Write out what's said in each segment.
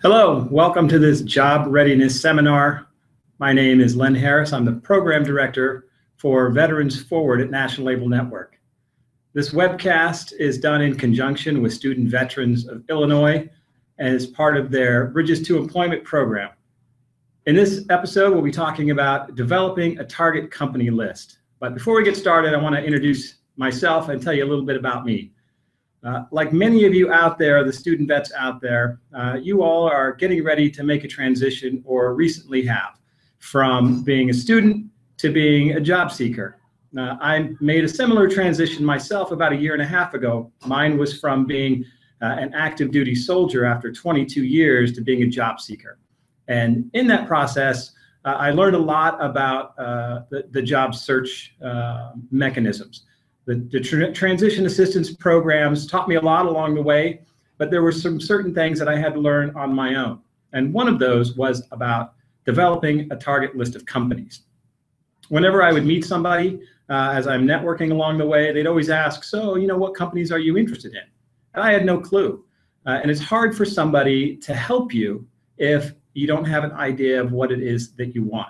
Hello, welcome to this job readiness seminar. My name is Len Harris. I'm the program director for Veterans Forward at National ABLE Network. This webcast is done in conjunction with Student Veterans of Illinois as part of their Bridges to Employment program. In this episode, we'll be talking about developing a target company list. But before we get started, I want to introduce myself and tell you a little bit about me. Like many of you out there, the student vets out there, you all are getting ready to make a transition or recently have from being a student to being a job seeker. I made a similar transition myself about 1.5 years ago. Mine was from being an active duty soldier after 22 years to being a job seeker. And in that process, I learned a lot about the job search mechanisms. The transition assistance programs taught me a lot along the way, but there were some certain things that I had to learn on my own. And one of those was about developing a target list of companies. Whenever I would meet somebody, as I'm networking along the way, they'd always ask, so, what companies are you interested in? And I had no clue. And it's hard for somebody to help you if you don't have an idea of what it is that you want.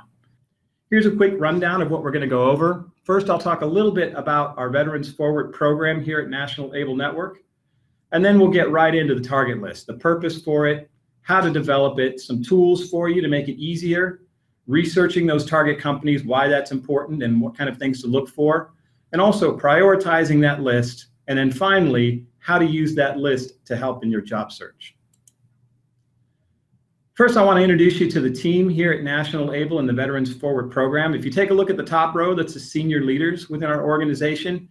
Here's a quick rundown of what we're going to go over. First, I'll talk a little bit about our Veterans Forward program here at National ABLE Network, and then we'll get right into the target list, the purpose for it, how to develop it, some tools for you to make it easier, researching those target companies, why that's important and what kind of things to look for, and also prioritizing that list, and then finally, how to use that list to help in your job search. First, I want to introduce you to the team here at National ABLE and the Veterans Forward program. If you take a look at the top row, that's the senior leaders within our organization.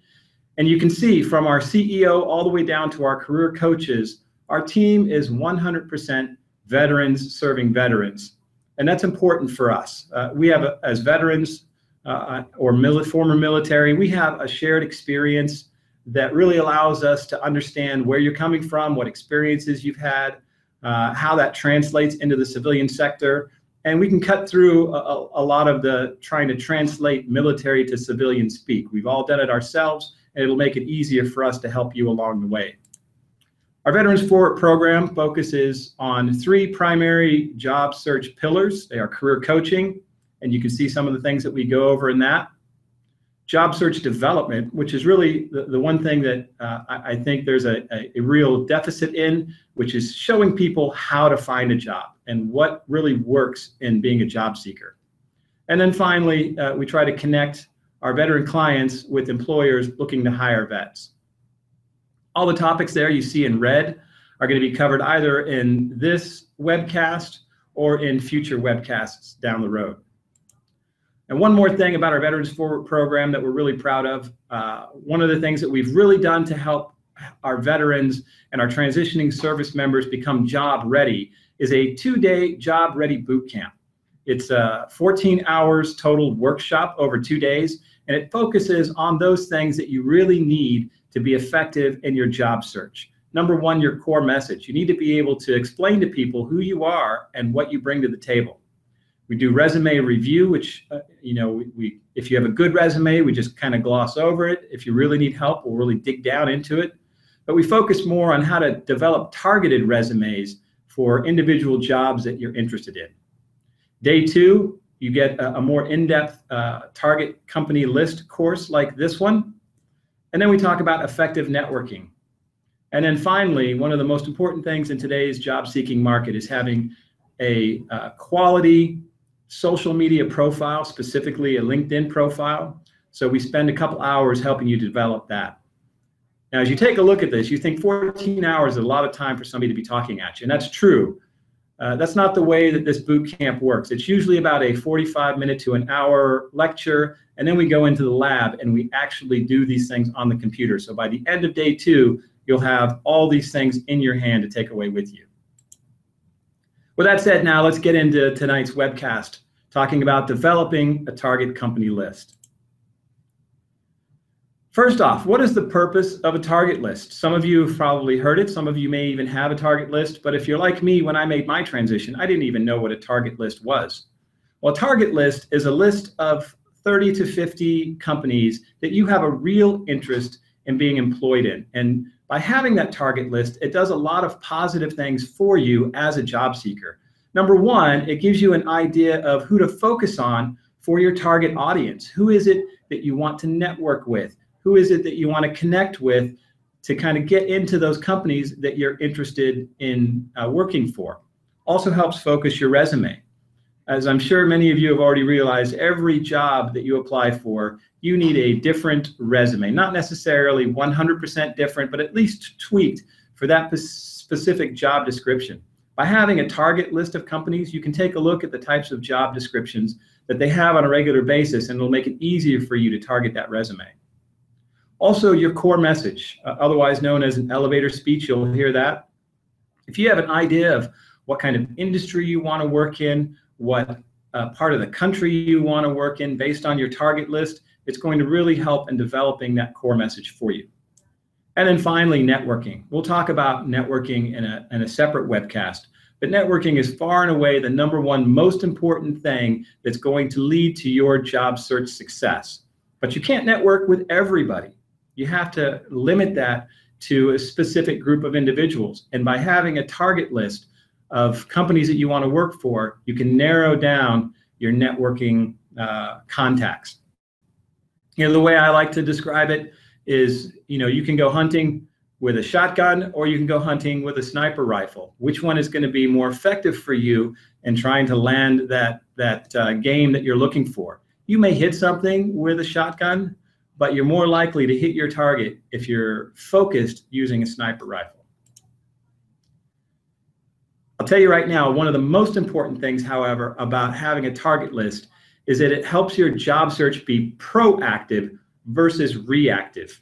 And you can see from our CEO all the way down to our career coaches, our team is 100% veterans serving veterans. And that's important for us. We have, as veterans or former military, we have a shared experience that really allows us to understand where you're coming from, what experiences you've had, how that translates into the civilian sector. And we can cut through a lot of the trying to translate military to civilian speak. We've all done it ourselves, and it'll make it easier for us to help you along the way. Our Veterans Forward program focuses on 3 primary job search pillars. They are career coaching, and you can see some of the things that we go over in that. Job search development, which is really the one thing that I think there's a real deficit in, which is showing people how to find a job and what really works in being a job seeker. And then finally, we try to connect our veteran clients with employers looking to hire vets. All the topics there you see in red are going to be covered either in this webcast or in future webcasts down the road. And one more thing about our Veterans Forward program that we're really proud of, one of the things that we've really done to help our veterans and our transitioning service members become job ready is a 2-day job ready boot camp. It's 14 hours total workshop over 2 days, and it focuses on those things that you really need to be effective in your job search. Number one, your core message. You need to be able to explain to people who you are and what you bring to the table. We do resume review, which, if you have a good resume, we just kind of gloss over it. If you really need help, we'll really dig down into it. But we focus more on how to develop targeted resumes for individual jobs that you're interested in. Day 2, you get a more in-depth target company list course like this one. And then we talk about effective networking. And then finally, one of the most important things in today's job-seeking market is having a quality social media profile, specifically a LinkedIn profile. So we spend a couple hours helping you develop that. Now, as you take a look at this, you think 14 hours is a lot of time for somebody to be talking at you, and that's true. That's not the way that this boot camp works. It's usually about a 45-minute to an hour lecture, and then we go into the lab and we actually do these things on the computer. So by the end of day 2, you'll have all these things in your hand to take away with you. With that said, now let's get into tonight's webcast, talking about developing a target company list. First off, what is the purpose of a target list? Some of you have probably heard it. Some of you may even have a target list. But if you're like me, when I made my transition, I didn't even know what a target list was. Well, a target list is a list of 30 to 50 companies that you have a real interest in being employed in. And By having that target list, it does a lot of positive things for you as a job seeker. Number one, it gives you an idea of who to focus on for your target audience. Who is it that you want to network with? Who is it that you want to connect with to kind of get into those companies that you're interested in working for? Also helps focus your resume. As I'm sure many of you have already realized, every job that you apply for, you need a different resume. Not necessarily 100% different, but at least tweaked for that specific job description. By having a target list of companies, you can take a look at the types of job descriptions that they have on a regular basis, and it'll make it easier for you to target that resume. Also, your core message, otherwise known as an elevator speech, you'll hear that. If you have an idea of what kind of industry you want to work in, what part of the country you want to work in based on your target list, it's going to really help in developing that core message for you. And then finally, networking. We'll talk about networking in a separate webcast, but networking is far and away the number one most important thing that's going to lead to your job search success. But you can't network with everybody. You have to limit that to a specific group of individuals. And by having a target list of companies that you want to work for, you can narrow down your networking contacts. The way I like to describe it is, you can go hunting with a shotgun or you can go hunting with a sniper rifle. Which one is going to be more effective for you in trying to land that game that you're looking for? You may hit something with a shotgun, but you're more likely to hit your target if you're focused using a sniper rifle. I'll tell you right now, one of the most important things, however, about having a target list is that it helps your job search be proactive versus reactive.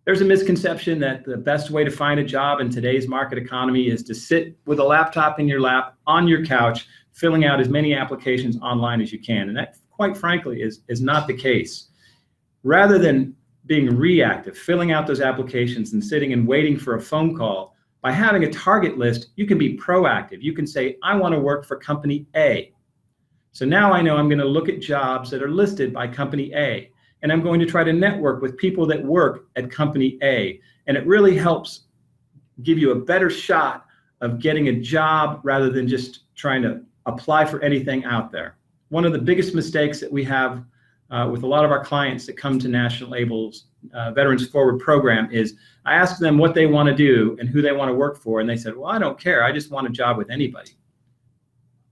There's a misconception that the best way to find a job in today's market economy is to sit with a laptop in your lap on your couch, filling out as many applications online as you can. And that, quite frankly, is not the case. Rather than being reactive, filling out those applications and sitting and waiting for a phone call, by having a target list, you can be proactive. You can say, I want to work for company A. So now I know I'm going to look at jobs that are listed by company A, and I'm going to try to network with people that work at company A. And it really helps give you a better shot of getting a job rather than just trying to apply for anything out there. One of the biggest mistakes that we have with a lot of our clients that come to National ABLE's Veterans Forward program is I ask them what they want to do and who they want to work for, and they said, well, I don't care. I just want a job with anybody.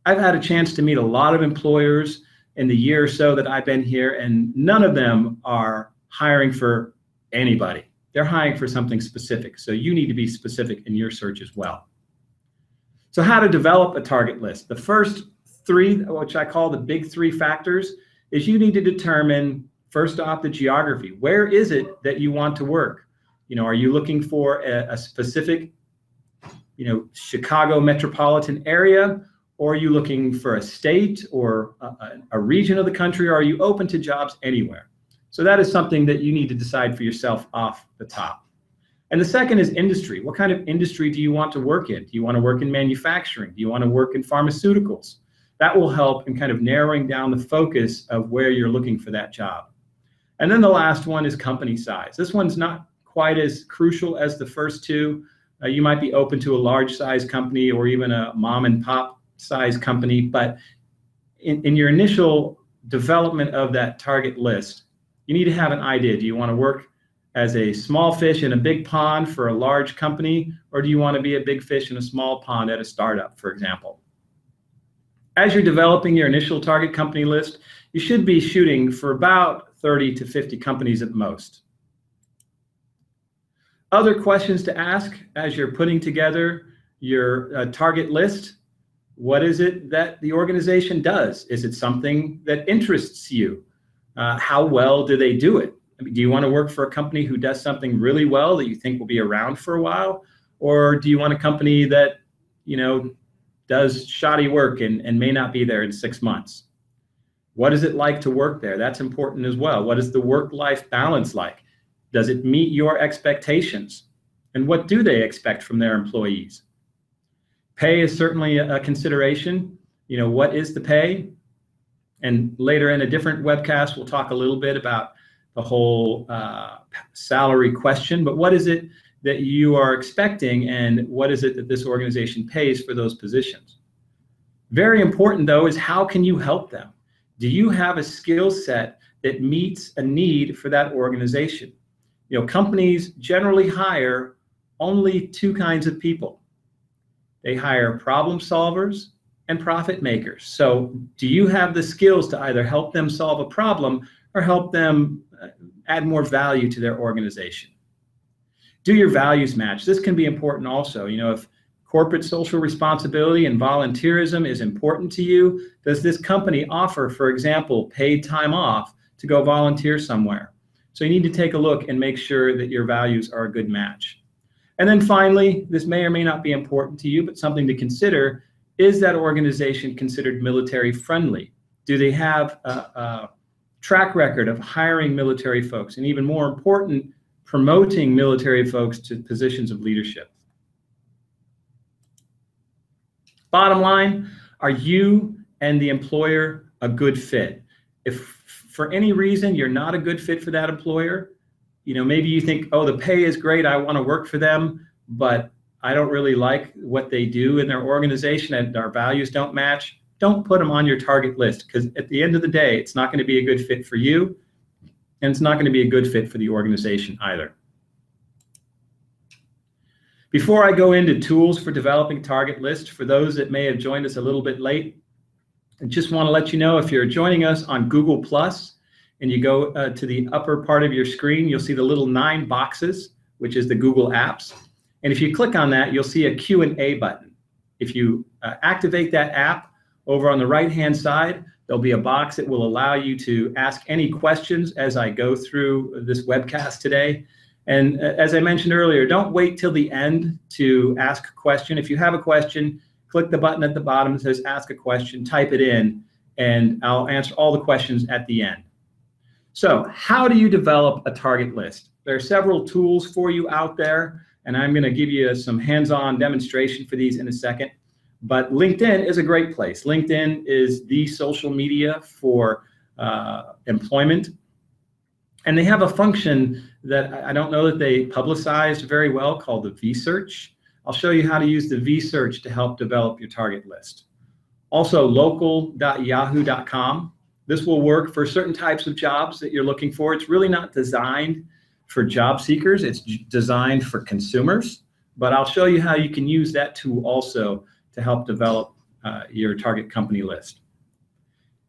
I've had a chance to meet a lot of employers in the year or so that I've been here, and none of them are hiring for anybody. They're hiring for something specific. So you need to be specific in your search as well. So how to develop a target list? The first three, which I call the big three factors, is you need to determine, first off, the geography. Where is it that you want to work? Are you looking for a specific, Chicago metropolitan area? Or are you looking for a state or a region of the country? Or are you open to jobs anywhere? So that is something that you need to decide for yourself off the top. And the second is industry. What kind of industry do you want to work in? Do you want to work in manufacturing? Do you want to work in pharmaceuticals? That will help in kind of narrowing down the focus of where you're looking for that job. And then the last one is company size. This one's not quite as crucial as the first two. You might be open to a large size company or even a mom and pop size company, but in your initial development of that target list, you need to have an idea. Do you want to work as a small fish in a big pond for a large company, or do you want to be a big fish in a small pond at a startup, for example? As you're developing your initial target company list, you should be shooting for about 30 to 50 companies at most. Other questions to ask as you're putting together your target list: what is it that the organization does? Is it something that interests you? How well do they do it? I mean, do you want to work for a company who does something really well that you think will be around for a while? Or do you want a company that, does shoddy work and may not be there in 6 months? What is it like to work there? That's important as well. What is the work-life balance like? Does it meet your expectations? And what do they expect from their employees? Pay is certainly a consideration. What is the pay? And later in a different webcast, we'll talk a little bit about the whole salary question. But what is it that you are expecting, and what is it that this organization pays for those positions. Very important, though, is how can you help them? Do you have a skill set that meets a need for that organization? You know, companies generally hire only two kinds of people. They hire problem solvers and profit makers. So do you have the skills to either help them solve a problem or help them add more value to their organization? Do your values match? This can be important also. You know, if corporate social responsibility and volunteerism is important to you, does this company offer, for example, paid time off to go volunteer somewhere? So you need to take a look and make sure that your values are a good match. And then finally, this may or may not be important to you, but something to consider, is that organization considered military friendly? Do they have a track record of hiring military folks? And even more important, promoting military folks to positions of leadership. Bottom line, are you and the employer a good fit? If for any reason you're not a good fit for that employer, you know, maybe you think, oh, the pay is great, I want to work for them, but I don't really like what they do in their organization and our values don't match, don't put them on your target list, because at the end of the day, it's not going to be a good fit for you, and it's not going to be a good fit for the organization either. Before I go into tools for developing target list, for those that may have joined us a little bit late, I just want to let you know, if you're joining us on Google Plus and you go to the upper part of your screen, you'll see the little 9 boxes, which is the Google Apps. And if you click on that, you'll see a Q&A button. If you activate that app, over on the right-hand side, there'll be a box that will allow you to ask any questions as I go through this webcast today. And as I mentioned earlier, don't wait till the end to ask a question. If you have a question, click the button at the bottom that says ask a question, type it in, and I'll answer all the questions at the end. So how do you develop a target list? There are several tools for you out there, and I'm going to give you some hands-on demonstration for these in a second. But LinkedIn is a great place. LinkedIn is the social media for employment. And they have a function that I don't know that they publicized very well called the V-Search. I'll show you how to use the V-Search to help develop your target list. Also, local.yahoo.com. This will work for certain types of jobs that you're looking for. It's really not designed for job seekers. It's designed for consumers. But I'll show you how you can use that tool also to help develop your target company list.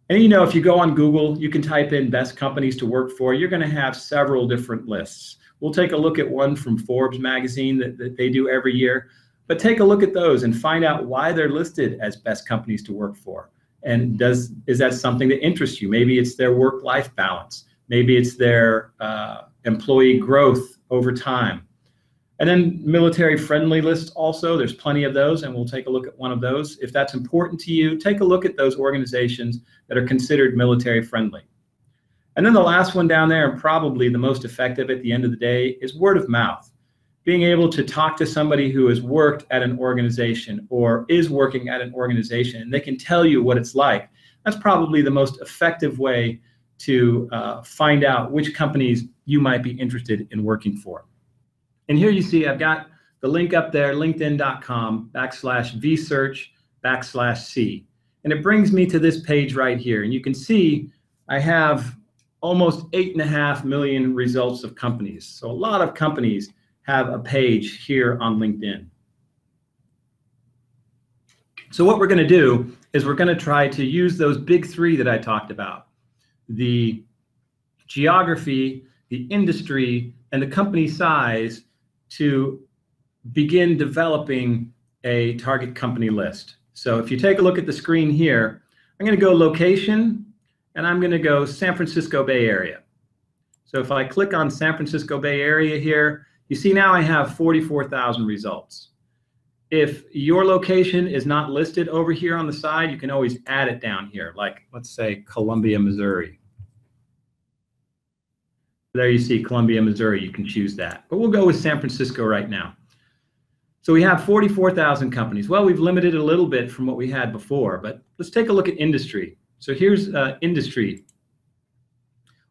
And you know, if you go on Google, you can type in best companies to work for. You're going to have several different lists. We'll take a look at one from Forbes magazine that they do every year. But take a look at those and find out why they're listed as best companies to work for. And is that something that interests you? Maybe it's their work-life balance. Maybe it's their employee growth over time. And then military-friendly lists also, there's plenty of those, and we'll take a look at one of those. If that's important to you, take a look at those organizations that are considered military-friendly. And then the last one down there, and probably the most effective at the end of the day, is word of mouth. Being able to talk to somebody who has worked at an organization or is working at an organization, and they can tell you what it's like. That's probably the most effective way to find out which companies you might be interested in working for. And here you see I've got the link up there, linkedin.com/vsearch/C. And it brings me to this page right here. And you can see I have almost 8.5 million results of companies. So a lot of companies have a page here on LinkedIn. So what we're going to do is we're going to try to use those big 3 that I talked about: the geography, the industry, and the company size, to begin developing a target company list. So if you take a look at the screen here, I'm going to go location, and I'm going to go San Francisco Bay Area. So if I click on San Francisco Bay Area here, you see now I have 44,000 results. If your location is not listed over here on the side, you can always add it down here, like let's say Columbia, Missouri. There you see Columbia, Missouri. You can choose that. But we'll go with San Francisco right now. So we have 44,000 companies. Well, we've limited a little bit from what we had before, but let's take a look at industry. So here's industry.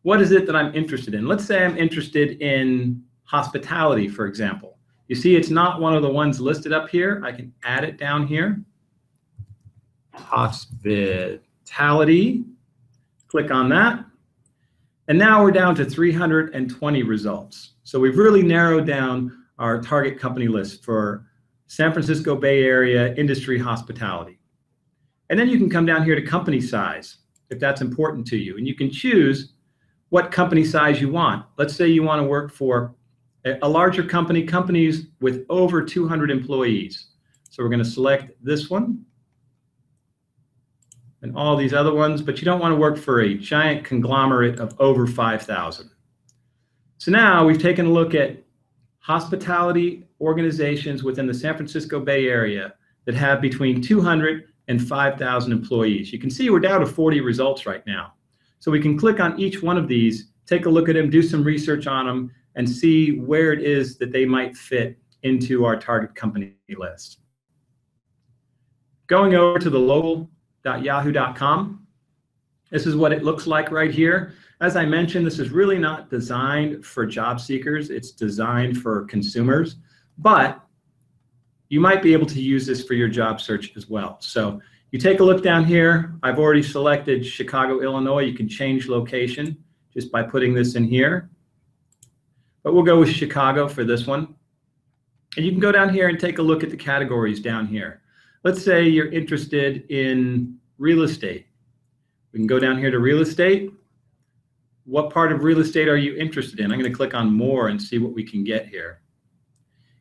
What is it that I'm interested in? Let's say I'm interested in hospitality, for example. You see it's not one of the ones listed up here. I can add it down here. Hospitality, click on that. And now we're down to 320 results. So we've really narrowed down our target company list for San Francisco Bay Area industry hospitality. And then you can come down here to company size, if that's important to you. And you can choose what company size you want. Let's say you want to work for a larger company, companies with over 200 employees. So we're going to select this one and all these other ones, but you don't want to work for a giant conglomerate of over 5,000. So now we've taken a look at hospitality organizations within the San Francisco Bay Area that have between 200 and 5,000 employees. You can see we're down to 40 results right now. So we can click on each one of these, take a look at them, do some research on them, and see where it is that they might fit into our target company list. Going over to the local.yahoo.com, this is what it looks like right here. As I mentioned, this is really not designed for job seekers. It's designed for consumers, but you might be able to use this for your job search as well. So you take a look down here. I've already selected Chicago, Illinois. You can change location just by putting this in here. But we'll go with Chicago for this one. And you can go down here and take a look at the categories down here. Let's say you're interested in real estate. We can go down here to real estate. What part of real estate are you interested in? I'm going to click on more and see what we can get here.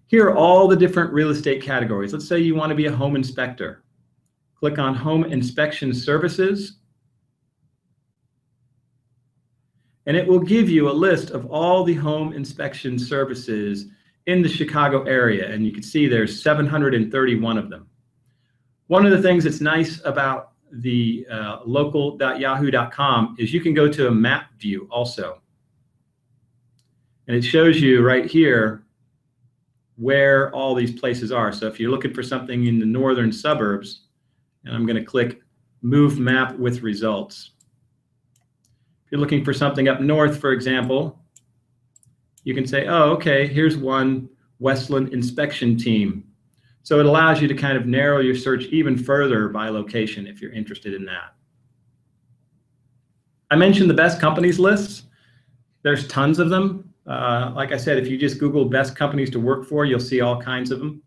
Here are all the different real estate categories. Let's say you want to be a home inspector. Click on Home Inspection Services. And it will give you a list of all the home inspection services in the Chicago area. And you can see there's 731 of them. One of the things that's nice about the local.yahoo.com is you can go to a map view also. And it shows you right here where all these places are. So if you're looking for something in the northern suburbs, and I'm going to click Move Map with Results. If you're looking for something up north, for example, you can say, oh, okay, here's one Westland inspection team. So it allows you to kind of narrow your search even further by location if you're interested in that. I mentioned the best companies lists. There's tons of them. Like I said, if you just Google best companies to work for, you'll see all kinds of them.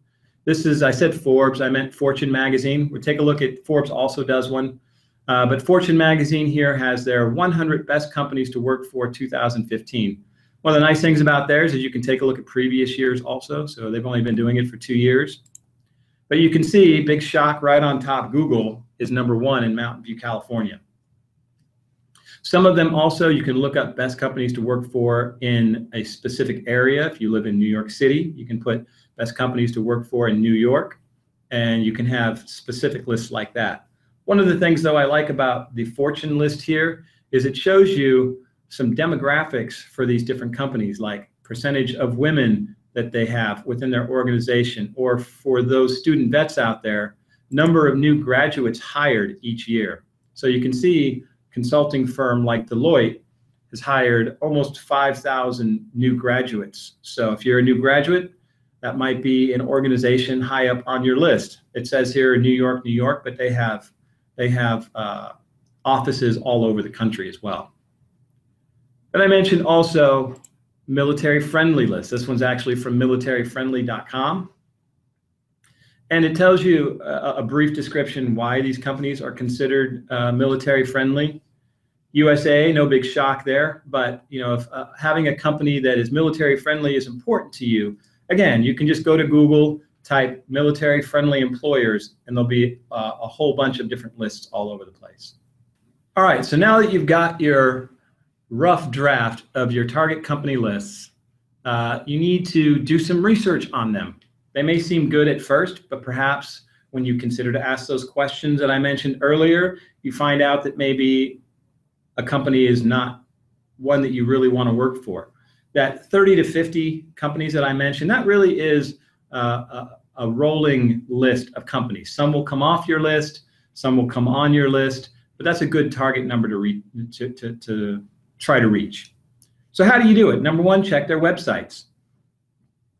This is, I said Forbes, I meant Fortune magazine. We'll take a look at, Forbes also does one. But Fortune magazine here has their 100 best companies to work for 2015. One of the nice things about theirs is you can take a look at previous years also. So they've only been doing it for 2 years. But you can see, big shock right on top, Google is #1 in Mountain View, California. Some of them also, you can look up best companies to work for in a specific area. If you live in New York City, you can put best companies to work for in New York, and you can have specific lists like that. One of the things, though, I like about the Fortune list here is it shows you some demographics for these different companies, like percentage of women that they have within their organization, or for those student vets out there, number of new graduates hired each year. So you can see consulting firm like Deloitte has hired almost 5,000 new graduates. So if you're a new graduate, that might be an organization high up on your list. It says here New York, New York, but they have offices all over the country as well. And I mentioned also military-friendly list. This one's actually from militaryfriendly.com. And it tells you a brief description why these companies are considered military-friendly. USA, no big shock there, but you know, if having a company that is military-friendly is important to you, again, you can just go to Google, type military-friendly employers, and there'll be a whole bunch of different lists all over the place. All right, so now that you've got your rough draft of your target company lists, you need to do some research on them. They may seem good at first, but perhaps when you consider to ask those questions that I mentioned earlier, you find out that maybe a company is not one that you really want to work for. That 30 to 50 companies that I mentioned, that really is a rolling list of companies. Some will come off your list, some will come on your list, but that's a good target number to try to reach. So how do you do it? #1, check their websites.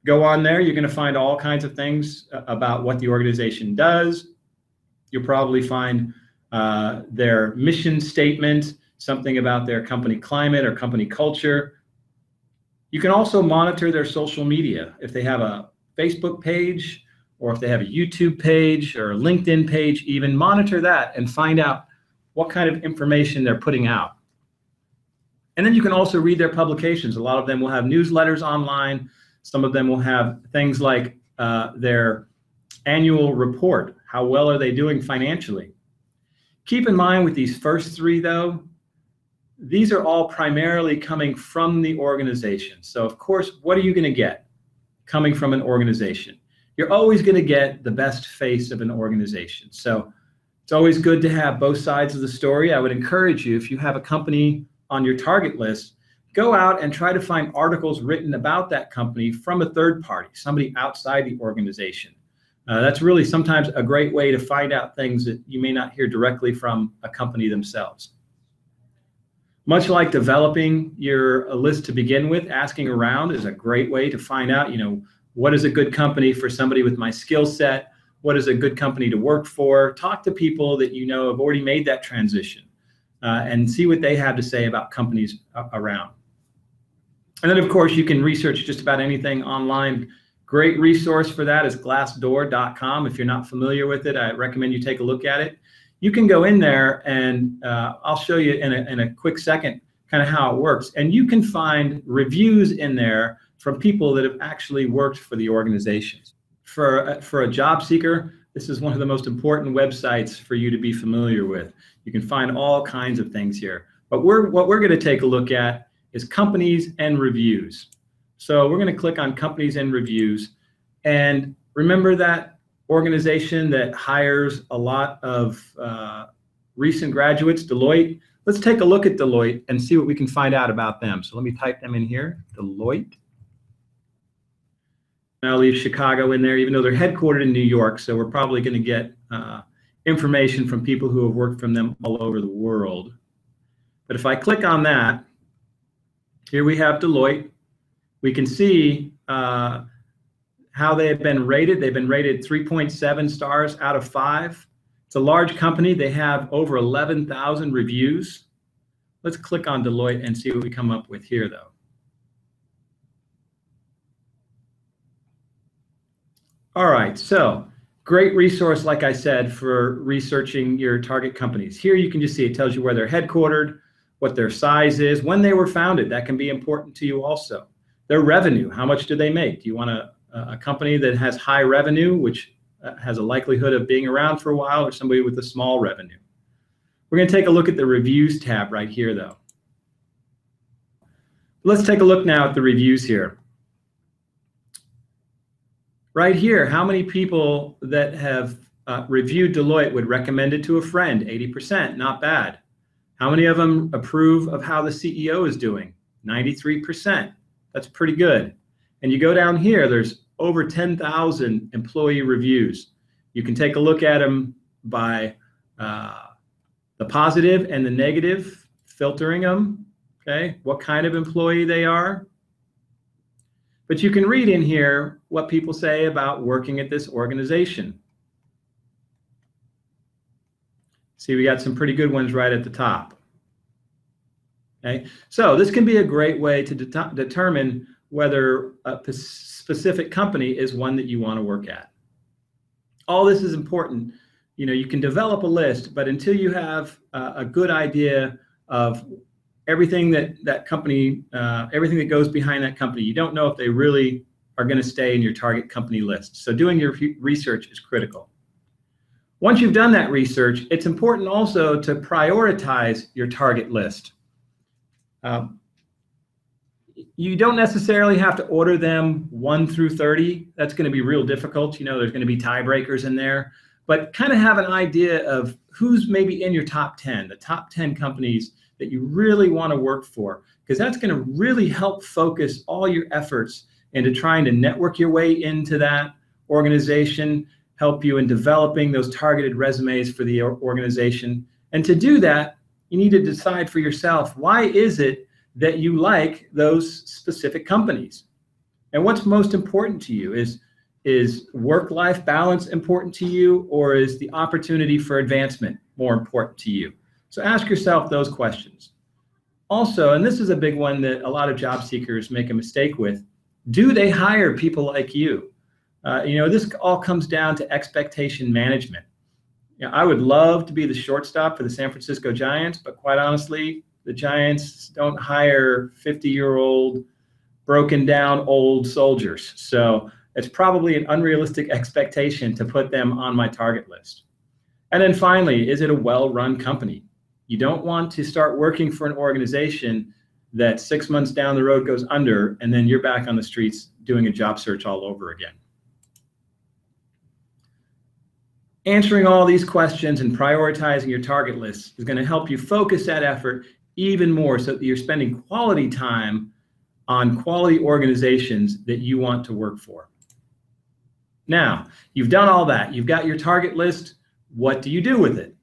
Go on there, you're going to find all kinds of things about what the organization does. You'll probably find their mission statement, something about their company climate or company culture. You can also monitor their social media. If they have a Facebook page, or if they have a YouTube page or a LinkedIn page, even monitor that and find out what kind of information they're putting out. And then you can also read their publications. A lot of them will have newsletters online. Some of them will have things like their annual report. How well are they doing financially? Keep in mind with these first three, though, these are all primarily coming from the organization. So, of course, what are you going to get coming from an organization? You're always going to get the best face of an organization. So it's always good to have both sides of the story. I would encourage you, if you have a company on your target list, go out and try to find articles written about that company from a third party, somebody outside the organization. That's really sometimes a great way to find out things that you may not hear directly from a company themselves. Much like developing your list to begin with, asking around is a great way to find out, what is a good company for somebody with my skill set? What is a good company to work for? Talk to people that you know have already made that transition and see what they have to say about companies around. And then, of course, you can research just about anything online. Great resource for that is glassdoor.com. If you're not familiar with it, I recommend you take a look at it. You can go in there and I'll show you in a quick second kind of how it works. And you can find reviews in there from people that have actually worked for the organizations. For a job seeker, this is one of the most important websites for you to be familiar with. You can find all kinds of things here. But what we're going to take a look at is companies and reviews. So we're going to click on companies and reviews. And remember that organization that hires a lot of recent graduates, Deloitte? Let's take a look at Deloitte and see what we can find out about them. So let me type them in here, Deloitte. And I'll leave Chicago in there, even though they're headquartered in New York. So we're probably going to get information from people who have worked from them all over the world. But if I click on that, here we have Deloitte. We can see how they have been rated. They've been rated 3.7 stars out of 5. It's a large company. They have over 11,000 reviews. Let's click on Deloitte and see what we come up with here, though. All right, so great resource, like I said, for researching your target companies. Here you can just see it tells you where they're headquartered, what their size is, when they were founded. That can be important to you also. Their revenue, how much do they make? Do you want a company that has high revenue, which has a likelihood of being around for a while, or somebody with a small revenue? We're going to take a look at the reviews tab right here, though. Let's take a look now at the reviews here. Right here, how many people that have reviewed Deloitte would recommend it to a friend? 80%, not bad. How many of them approve of how the CEO is doing? 93%. That's pretty good. And you go down here, there's over 10,000 employee reviews. You can take a look at them by the positive and the negative, filtering them, okay, what kind of employee they are. But you can read in here what people say about working at this organization. See, we got some pretty good ones right at the top. Okay, so this can be a great way to determine whether a specific company is one that you want to work at. All this is important. You can develop a list, but until you have a good idea of everything that company, everything that goes behind that company, you don't know if they really are going to stay in your target company list. So doing your research is critical. Once you've done that research, it's important also to prioritize your target list. You don't necessarily have to order them 1 through 30. That's going to be real difficult. There's going to be tiebreakers in there, but kind of have an idea of who's maybe in your top 10, the top 10 companies that you really want to work for, because that's going to really help focus all your efforts into trying to network your way into that organization, help you in developing those targeted resumes for the organization. And to do that, you need to decide for yourself, why is it that you like those specific companies? And what's most important to you? Is work-life balance important to you, or is the opportunity for advancement more important to you? So ask yourself those questions. Also, and this is a big one that a lot of job seekers make a mistake with, do they hire people like you? This all comes down to expectation management. I would love to be the shortstop for the San Francisco Giants, but quite honestly, the Giants don't hire 50-year-old, broken down old soldiers. So it's probably an unrealistic expectation to put them on my target list. And then finally, is it a well-run company? You don't want to start working for an organization that 6 months down the road goes under, and then you're back on the streets doing a job search all over again. Answering all these questions and prioritizing your target list is going to help you focus that effort even more so that you're spending quality time on quality organizations that you want to work for. Now, you've done all that. You've got your target list. What do you do with it?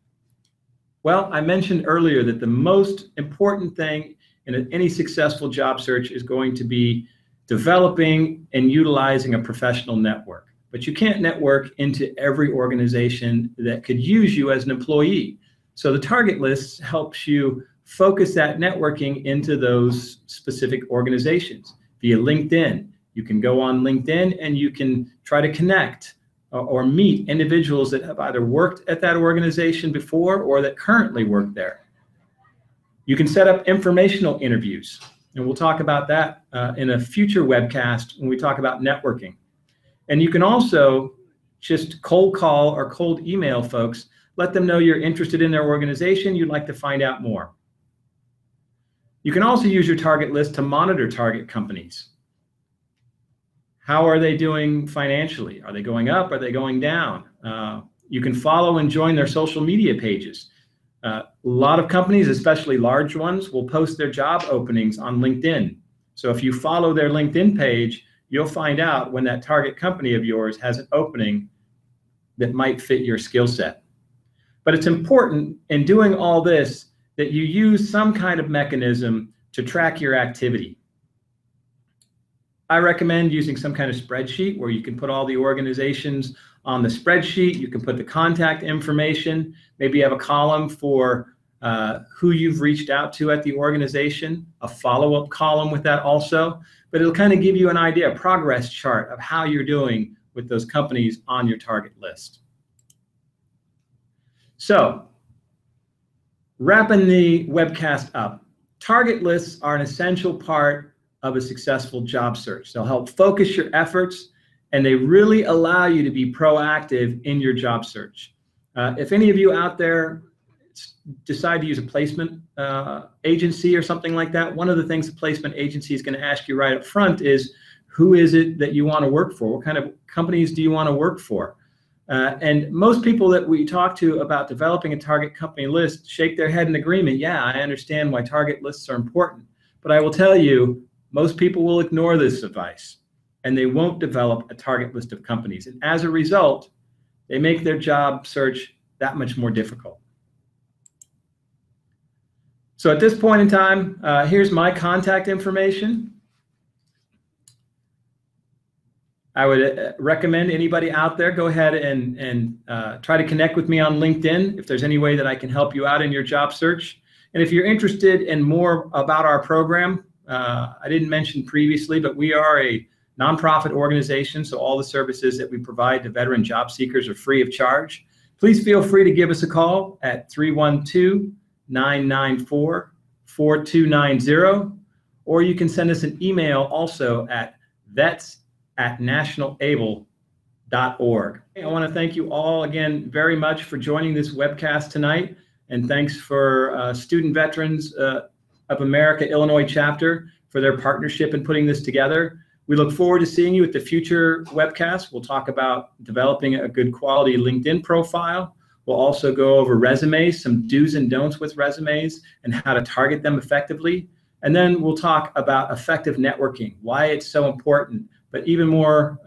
Well, I mentioned earlier that the most important thing in any successful job search is going to be developing and utilizing a professional network. But you can't network into every organization that could use you as an employee. So the target list helps you focus that networking into those specific organizations. Via LinkedIn, you can go on LinkedIn and you can try to connect or meet individuals that have either worked at that organization before or that currently work there. You can set up informational interviews, and we'll talk about that in a future webcast when we talk about networking. And you can also just cold call or cold email folks, let them know you're interested in their organization, you'd like to find out more. You can also use your target list to monitor target companies. How are they doing financially? Are they going up? Are they going down? You can follow and join their social media pages. A lot of companies, especially large ones, will post their job openings on LinkedIn. So if you follow their LinkedIn page, you'll find out when that target company of yours has an opening that might fit your skill set. But it's important in doing all this that you use some kind of mechanism to track your activity. I recommend using some kind of spreadsheet where you can put all the organizations on the spreadsheet. You can put the contact information. Maybe you have a column for who you've reached out to at the organization, a follow-up column with that also. But it'll kind of give you an idea, a progress chart of how you're doing with those companies on your target list. So, wrapping the webcast up, target lists are an essential part of a successful job search. They'll help focus your efforts, and they really allow you to be proactive in your job search. If any of you out there decide to use a placement agency or something like that, one of the things the placement agency is going to ask you right up front is, who is it that you want to work for? What kind of companies do you want to work for? And most people that we talk to about developing a target company list shake their head in agreement. Yeah, I understand why target lists are important. But I will tell you, most people will ignore this advice, and they won't develop a target list of companies. And as a result, they make their job search that much more difficult. So at this point in time, here's my contact information. I would recommend anybody out there go ahead and try to connect with me on LinkedIn if there's any way that I can help you out in your job search. And if you're interested in more about our program, I didn't mention previously, but we are a nonprofit organization, so all the services that we provide to veteran job seekers are free of charge. Please feel free to give us a call at 312-994-4290, or you can send us an email also at vets@nationalable.org. I want to thank you all again very much for joining this webcast tonight, and thanks for Student Veterans of America Illinois chapter for their partnership in putting this together. We look forward to seeing you at the future webcasts. We'll talk about developing a good quality LinkedIn profile. We'll also go over resumes, some do's and don'ts with resumes, and how to target them effectively. And then we'll talk about effective networking, why it's so important. But even more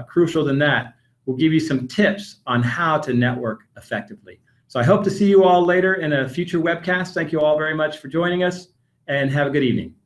crucial than that, we'll give you some tips on how to network effectively. So I hope to see you all later in a future webcast. Thank you all very much for joining us, and have a good evening.